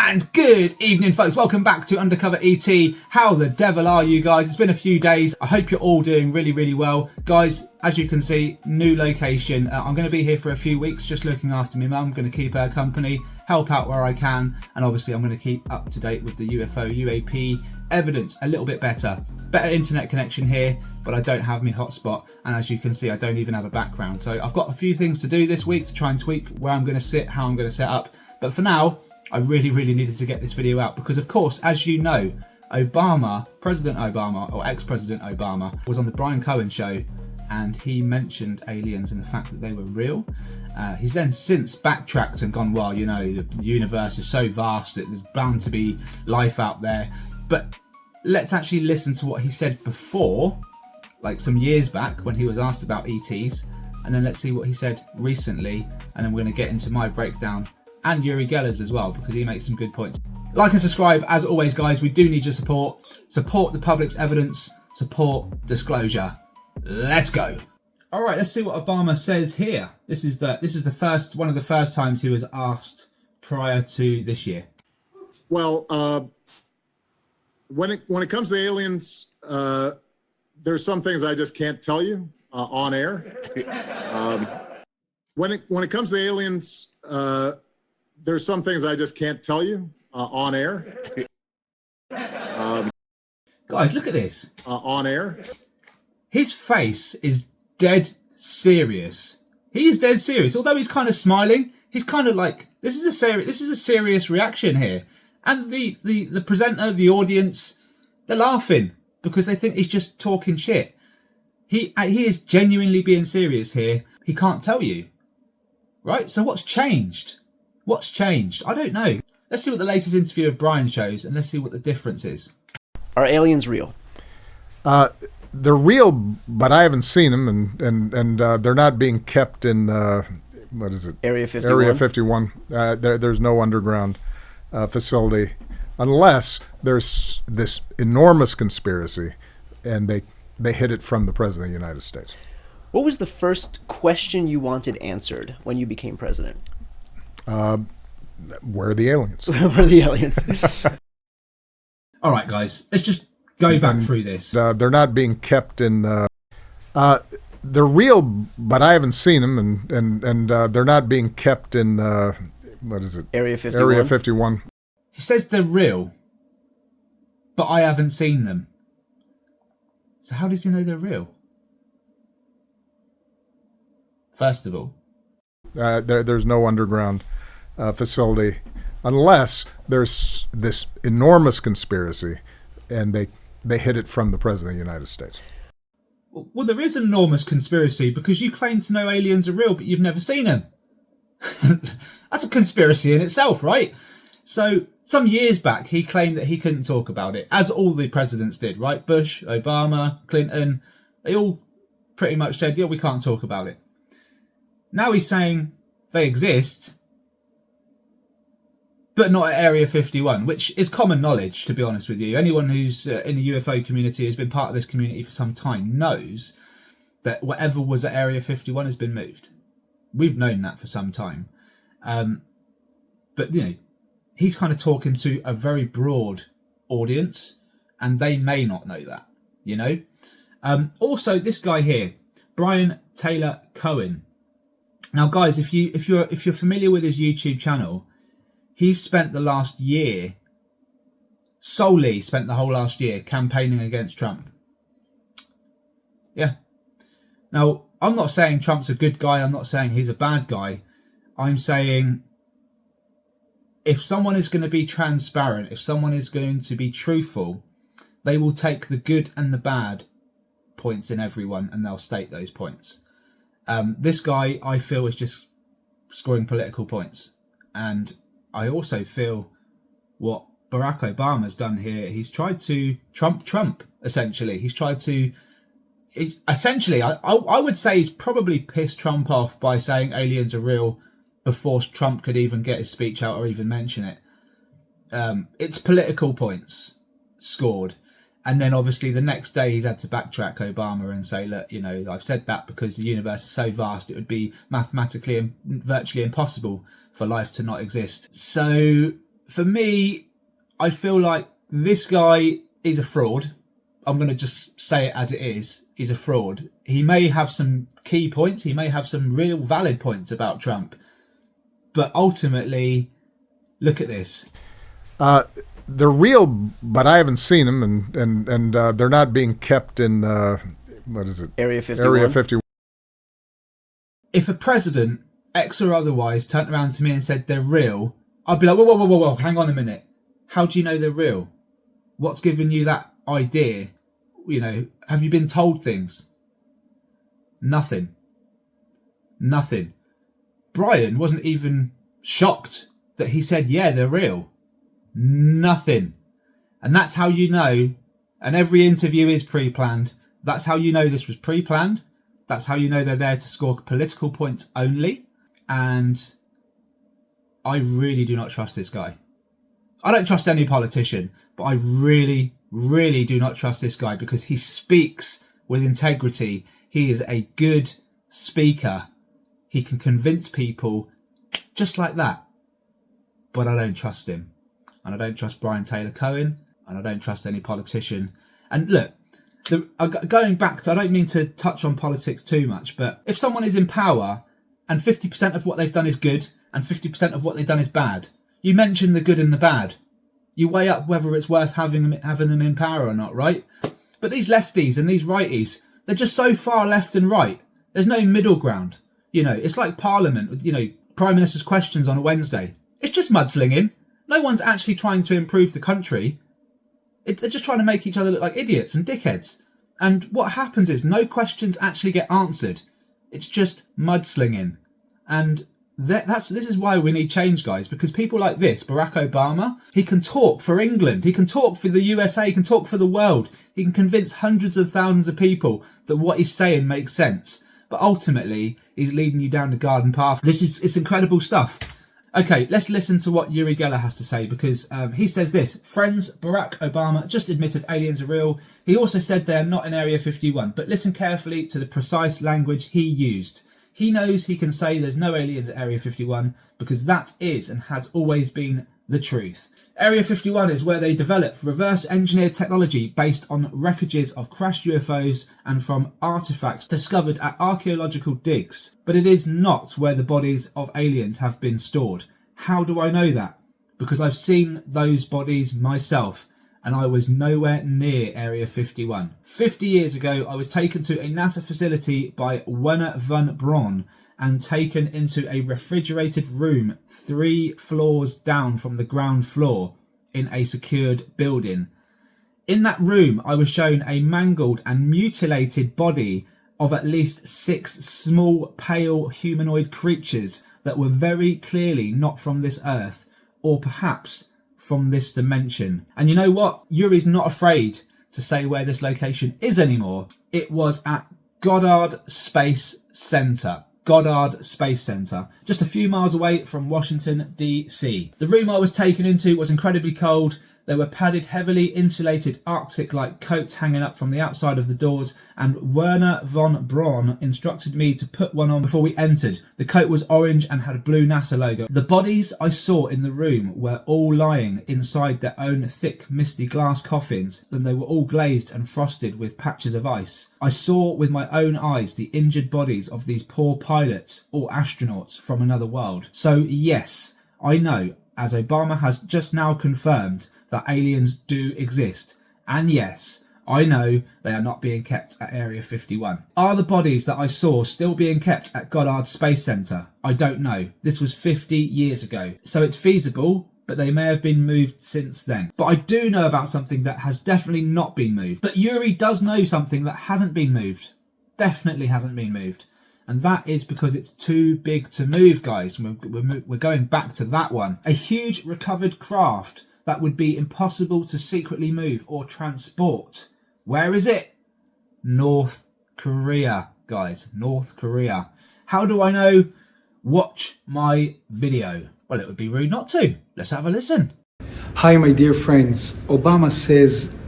And good evening, folks. Welcome back to UndercoverET. How the devil are you guys? It's been a few days. I hope you're all doing really well. Guys, as you can see, new location. I'm going to be here for a few weeks just looking after my mum. I'm going to keep her company, help out where I can, and obviously I'm going to keep up to date with the UFO UAP evidence a little bit better. Better internet connection here, but I don't have my hotspot, and as you can see, I don't even have a background. So I've got a few things to do this week to try and tweak where I'm going to sit, how I'm going to set up. But for now, I really needed to get this video out because, of course, as you know, President Obama, or ex-President Obama, was on the Brian Cohen show, and he mentioned aliens and the fact that they were real. He's then since backtracked and gone, well, you know, the universe is so vast that there's bound to be life out there. But let's actually listen to what he said before, like some years back when he was asked about ETs, and then let's see what he said recently, and then we're going to get into my breakdown and Uri Geller's as well, because he makes some good points. Like and subscribe, as always, guys. We do need your support. Support the public's evidence. Support disclosure. Let's go. All right, let's see what Obama says here. This is one of the first times he was asked prior to this year. Well, when it comes to aliens, there's some things I just can't tell you on air. When it comes to aliens, there's some things I just can't tell you on air. Guys, look at this. On air. His face is dead serious. He is dead serious. Although he's kind of smiling, he's kind of like, this is a serious reaction here. And the presenter, the audience, they're laughing because they think he's just talking shit. He is genuinely being serious here. He can't tell you. Right? So what's changed? What's changed? I don't know. Let's see what the latest interview of Brian shows, and let's see what the difference is. Are aliens real? They're real, but I haven't seen them, and they're not being kept in what is it? Area 51. Area 51. There's no underground facility, unless there's this enormous conspiracy, and they hid it from the President of the United States. What was the first question you wanted answered when you became president? Where are the aliens? Where are the aliens? All right, guys, let's just go back through this. They're not being kept in. They're real, but I haven't seen them, and they're not being kept in. What is it? Area 51. Area 51. He says they're real, but I haven't seen them. So how does he know they're real? First of all, there's no underground facility, unless there's this enormous conspiracy, and they hid it from the President of the United States. Well, there is an enormous conspiracy because you claim to know aliens are real, but you've never seen them. That's a conspiracy in itself, right? So some years back, he claimed that he couldn't talk about it, as all the presidents did, right? Bush, Obama, Clinton, they all pretty much said, yeah, we can't talk about it. Now he's saying they exist, but not at Area 51, which is common knowledge, to be honest with you. Anyone who's in the UFO community, has been part of this community for some time, knows that whatever was at Area 51 has been moved. We've known that for some time. But, you know, he's kind of talking to a very broad audience, and they may not know that, you know. Also, this guy here, Brian Taylor Cohen. Now, guys, if you're familiar with his YouTube channel, he's spent the last year, solely spent the whole last year campaigning against Trump. Yeah. Now, I'm not saying Trump's a good guy. I'm not saying he's a bad guy. I'm saying if someone is going to be transparent, if someone is going to be truthful, they will take the good and the bad points in everyone, and they'll state those points. This guy, I feel, is just scoring political points. And I also feel what Barack Obama's done here, he's tried to Trump, essentially. He's tried to, essentially, I would say he's probably pissed Trump off by saying aliens are real before Trump could even get his speech out or even mention it. It's political points scored. And then obviously the next day he's had to backtrack Obama and say, look, you know, I've said that because the universe is so vast, it would be mathematically and virtually impossible for life to not exist. So For me, I feel like this guy is a fraud. I'm going to just say it as it is. He's a fraud. He may have some key points. He may have some real valid points about Trump. But ultimately, look at this. They're real, but I haven't seen them, and they're not being kept in, what is it? Area 51. Area 51. If a president, X or otherwise, turned around to me and said they're real, I'd be like, whoa, hang on a minute. How do you know they're real? What's given you that idea? You know, have you been told things? Nothing. Brian wasn't even shocked that he said, yeah, they're real. Nothing. And that's how you know, and every interview is pre-planned. That's how you know this was pre-planned. That's how you know they're there to score political points only. And I really do not trust this guy. I don't trust any politician, but I really, really do not trust this guy because he speaks with integrity. He is a good speaker. He can convince people just like that. But I don't trust him. And I don't trust Brian Taylor Cohen. And I don't trust any politician. And look, going back to, I don't mean to touch on politics too much, but if someone is in power and 50% of what they've done is good and 50% of what they've done is bad, you mention the good and the bad. You weigh up whether it's worth having them in power or not, right? But these lefties and these righties, they're just so far left and right. There's no middle ground. You know, it's like Parliament, you know, Prime Minister's questions on a Wednesday. It's just mudslinging. No one's actually trying to improve the country. They're just trying to make each other look like idiots and dickheads. And what happens is no questions actually get answered. It's just mudslinging. And this is why we need change, guys, because people like this, Barack Obama, he can talk for England. He can talk for the USA. He can talk for the world. He can convince hundreds of thousands of people that what he's saying makes sense. But ultimately, he's leading you down the garden path. It's incredible stuff. Okay, let's listen to what Uri Geller has to say because he says this. Friends, Barack Obama just admitted aliens are real. He also said they are not in Area 51, but listen carefully to the precise language he used. He knows he can say there's no aliens at Area 51 because that is and has always been the truth. Area 51 is where they developed reverse engineered technology based on wreckages of crashed UFOs and from artifacts discovered at archaeological digs. But it is not where the bodies of aliens have been stored. How do I know that? Because I've seen those bodies myself and I was nowhere near Area 51. 50 years ago, I was taken to a NASA facility by Werner von Braun and taken into a refrigerated room 3 floors down from the ground floor in a secured building. In that room, I was shown a mangled and mutilated body of at least 6 small, pale humanoid creatures that were very clearly not from this earth, or perhaps from this dimension. And you know what? Yuri's not afraid to say where this location is anymore. It was at Goddard Space Center. Goddard Space Center, just a few miles away from Washington, D.C. The room I was taken into was incredibly cold. There were padded, heavily insulated Arctic-like coats hanging up from the outside of the doors, and Werner von Braun instructed me to put one on before we entered. The coat was orange and had a blue NASA logo. The bodies I saw in the room were all lying inside their own thick, misty glass coffins, and they were all glazed and frosted with patches of ice. I saw with my own eyes the injured bodies of these poor pilots or astronauts from another world. So yes, I know, as Obama has just now confirmed, that aliens do exist. And yes, I know they are not being kept at Area 51. Are the bodies that I saw still being kept at Goddard Space Center? I don't know. This was 50 years ago. So it's feasible, but they may have been moved since then. But I do know about something that has definitely not been moved. But Yuri does know something that hasn't been moved. Definitely hasn't been moved. And that is because it's too big to move, guys. We're going back to that one. A huge recovered craft that would be impossible to secretly move or transport. Where is it? North Korea, guys. North Korea. How do I know? Watch my video. Well, it would be rude not to. Let's have a listen. Hi, my dear friends. Obama says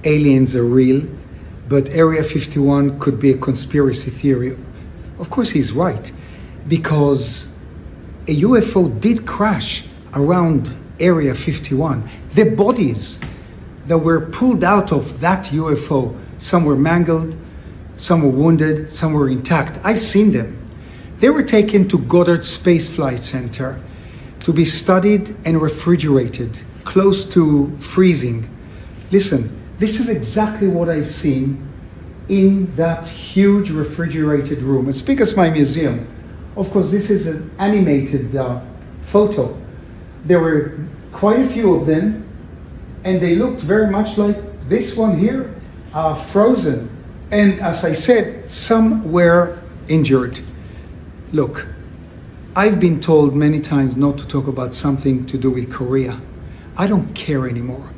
aliens are real, but Area 51 could be a conspiracy theory. Of course he's right, because a UFO did crash around Area 51. The bodies that were pulled out of that UFO, some were mangled, some were wounded, some were intact. I've seen them. They were taken to Goddard Space Flight Center to be studied and refrigerated, close to freezing. Listen, this is exactly what I've seen in that huge refrigerated room, as big as my museum. Of course, this is an animated photo. There were quite a few of them, and they looked very much like this one here, frozen. And as I said, some were injured. Look, I've been told many times not to talk about something to do with Korea. I don't care anymore.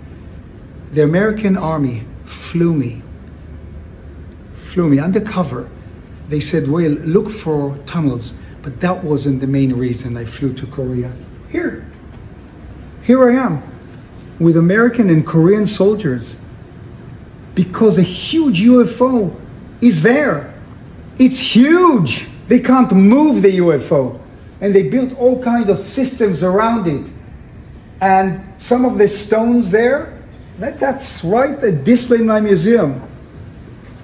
The American Army flew me undercover. They said, well, look for tunnels, but that wasn't the main reason I flew to Korea. Here I am with American and Korean soldiers because a huge UFO is there. It's huge. They can't move the UFO, and they built all kinds of systems around it. And some of the stones there, that's right, the display in my museum.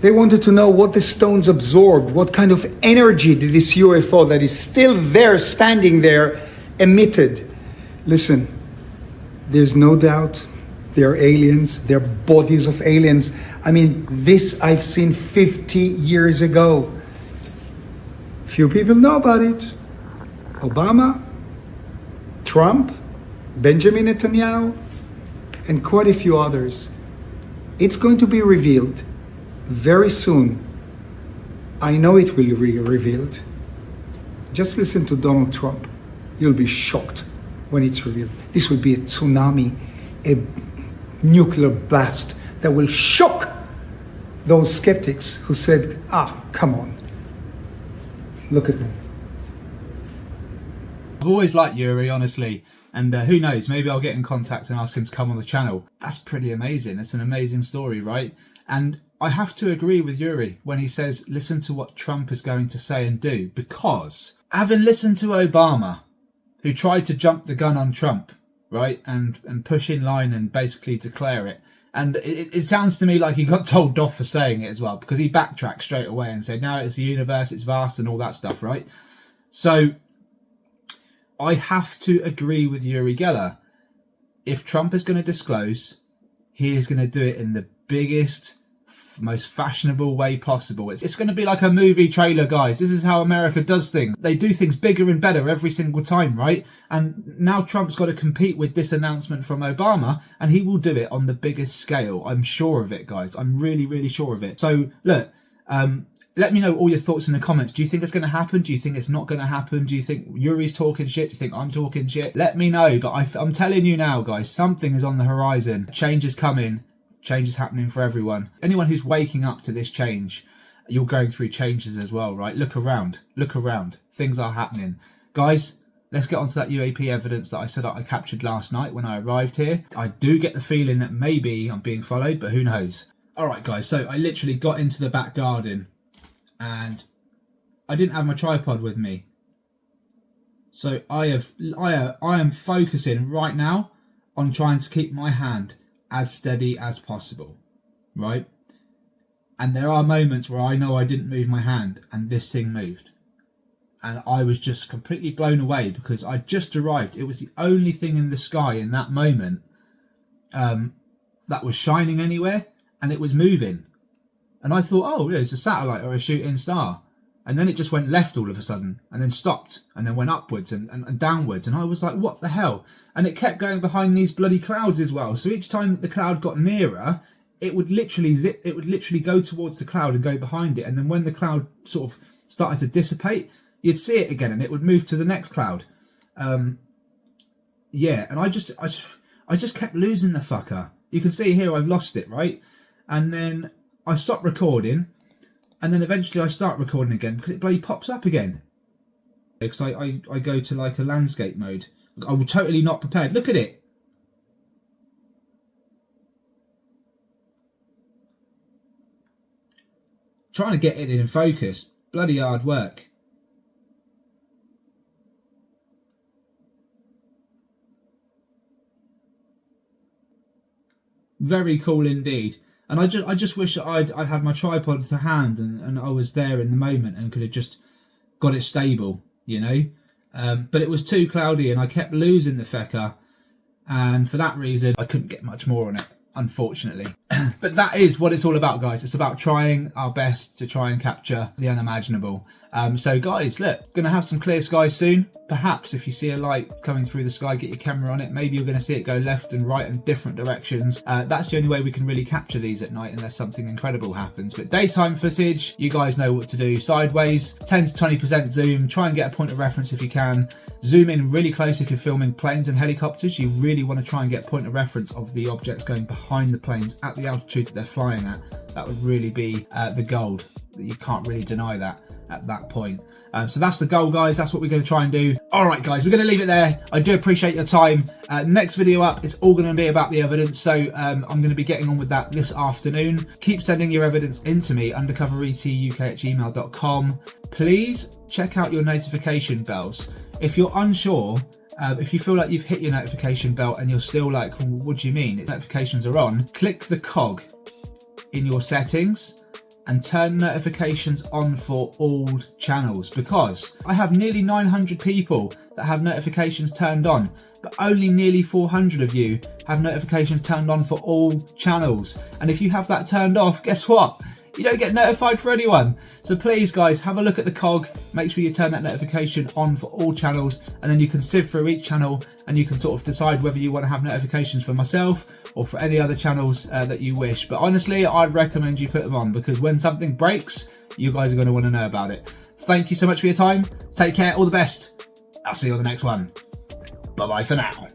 They wanted to know what the stones absorbed, what kind of energy did this UFO that is still there, standing there, emitted. Listen, there's no doubt they're aliens, they're bodies of aliens. I mean, this I've seen 50 years ago. Few people know about it. Obama, Trump, Benjamin Netanyahu, and quite a few others. It's going to be revealed very soon. I know it will be revealed. Just listen to Donald Trump. You'll be shocked when it's revealed. This will be a tsunami, a nuclear blast that will shock those skeptics who said, come on. Look at them. I've always liked Yuri, honestly, and who knows, maybe I'll get in contact and ask him to come on the channel. That's pretty amazing. It's an amazing story, right? And I have to agree with Yuri when he says, listen to what Trump is going to say and do, because having listened to Obama, who tried to jump the gun on Trump, right, and push in line and basically declare it, and it sounds to me like he got told off for saying it as well, because he backtracked straight away and said, no, it's the universe, it's vast and all that stuff, right? So I have to agree with Uri Geller. If Trump is going to disclose, he is going to do it in the biggest, most fashionable way possible. It's going to be like a movie trailer, guys. This is how America does things. They do things bigger and better every single time, right? And now Trump's got to compete with this announcement from Obama, and he will do it on the biggest scale. I'm sure of it, guys. I'm really, really sure of it. So look, let me know all your thoughts in the comments. Do you think it's going to happen? Do you think it's not going to happen? Do you think Yuri's talking shit? Do you think I'm talking shit? Let me know. But I'm telling you now, guys, something is on the horizon. Change is coming. Change is happening for everyone. Anyone who's waking up to this change, you're going through changes as well, right? Look around. Look around. Things are happening. Guys, let's get onto that UAP evidence that I said I captured last night when I arrived here. I do get the feeling that maybe I'm being followed, but who knows? All right, guys. So I literally got into the back garden and I didn't have my tripod with me. So I am focusing right now on trying to keep my hand as steady as possible, right? And there are moments where I know I didn't move my hand and this thing moved. And I was just completely blown away because I just arrived. It was the only thing in the sky in that moment that was shining anywhere, and it was moving. And I thought, oh, it's a satellite or a shooting star. And then it just went left all of a sudden and then stopped and then went upwards and downwards. And I was like, what the hell? And it kept going behind these bloody clouds as well. So each time that the cloud got nearer, it would literally go towards the cloud and go behind it. And then when the cloud sort of started to dissipate, you'd see it again and it would move to the next cloud. Yeah, and I just kept losing the fucker. You can see here I've lost it, right? And then I stopped recording. And then eventually I start recording again because it bloody pops up again. Because I go to like a landscape mode. I was totally not prepared. Look at it. Trying to get it in focus. Bloody hard work. Very cool indeed. And I just wish I'd had my tripod to hand and I was there in the moment and could have just got it stable, you know. But it was too cloudy and I kept losing the fecker, and for that reason I couldn't get much more on it, unfortunately. But that is what it's all about, guys. It's about trying our best to try and capture the unimaginable. So guys, look, gonna have some clear skies soon. Perhaps if you see a light coming through the sky, get your camera on it. Maybe you're gonna see it go left and right in different directions. That's the only way we can really capture these at night, unless something incredible happens. But daytime footage, you guys know what to do. Sideways, 10 to 20% zoom. Try and get a point of reference if you can. Zoom in really close if you're filming planes and helicopters. You really want to try and get point of reference of the objects going behind the planes at the altitude that they're flying at. That would really be the gold. You can't really deny that at that point. So that's the goal, guys. That's what we're going to try and do. All right, guys, we're going to leave it there. I do appreciate your time. Next video up, it's all going to be about the evidence. So I'm going to be getting on with that this afternoon. Keep sending your evidence in to me, undercoveretuk@gmail.com. Please check out your notification bells. If you're unsure, if you feel like you've hit your notification bell and you're still like, well, what do you mean? Notifications are on. Click the cog in your settings and turn notifications on for all channels, because I have nearly 900 people that have notifications turned on, but only nearly 400 of you have notifications turned on for all channels. And if you have that turned off, guess what? You don't get notified for anyone. So please, guys, have a look at the cog. Make sure you turn that notification on for all channels, and then you can sift through each channel and you can sort of decide whether you want to have notifications for myself or for any other channels that you wish. But honestly, I'd recommend you put them on, because when something breaks, you guys are going to want to know about it. Thank you so much for your time. Take care. All the best. I'll see you on the next one. Bye-bye for now.